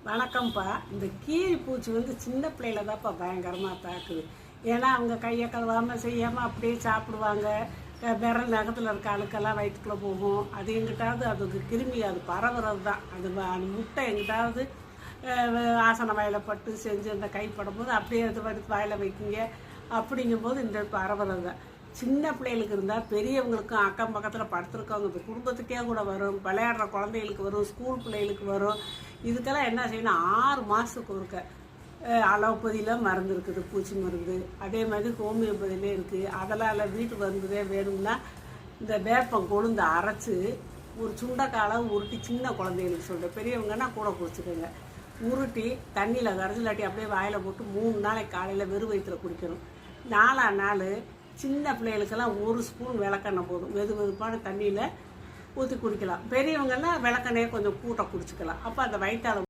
வணக்கம்ப்பா. இந்த கீரி பூச்சி சின்ன பிள்ளையில தான்ப்பா பயங்கரமாக தாக்குது. ஏன்னா அவங்க கையை கழுவாமல் செய்யாமல் அப்படியே சாப்பிடுவாங்க. விரல் நகத்தில் இருக்க அழுக்கெல்லாம் வயிற்றுக்குள்ளே போகும். அது எங்கிட்டாவது அதுக்கு கிருமி அது பரவுறது தான். அது முட்டை எங்கிட்டாவது ஆசன வாயில் பட்டு செஞ்சு அந்த கை படும்போது அப்படியே அது எடுத்து வாயில் வைக்கிங்க. அப்படிங்கும்போது இந்த பரவுறது தான். சின்ன பிள்ளைகளுக்கு இருந்தால் பெரியவங்களுக்கும் அக்கம் பக்கத்தில் படுத்துருக்கவங்க இந்த குடும்பத்துக்கே கூட வரும். விளையாடுற குழந்தைகளுக்கு வரும், ஸ்கூல் பிள்ளைகளுக்கு வரும். இதுக்கெல்லாம் என்ன செய்யணும், 6 மாதத்துக்கு ஒருக்க அலோபதியில் மருந்து இருக்குது, பூச்சி மருந்து. அதே மாதிரி ஹோமியோபதியிலே இருக்குது. அதெல்லாம் வீட்டு மருந்துதே வேணும்னா இந்த வேப்பம் கொழுந்து அரைச்சி ஒரு சுண்டைக்காலை உருட்டி சின்ன குழந்தைகளுக்கு சொல்கிறேன், பெரியவங்கன்னா கூட குடிச்சுக்கோங்க. உருட்டி தண்ணியில் கரைச்சிலாட்டி அப்படியே வாயில் போட்டு 3 நாளைக்கு காலையில் வெறும் வயிற்றில் குடிக்கணும். 4ஆம் நாள் சின்ன பிள்ளைகளுக்கெல்லாம் 1 ஸ்பூன் விளக்கெண்ணெய் போதும். வெதுப்பான தண்ணியில் ஊற்றி குடிக்கலாம். பெரியவங்கன்னா விளக்கெண்ணையை கொஞ்சம் கூட்ட குடிச்சிக்கலாம். அப்போ அந்த வயிற்றால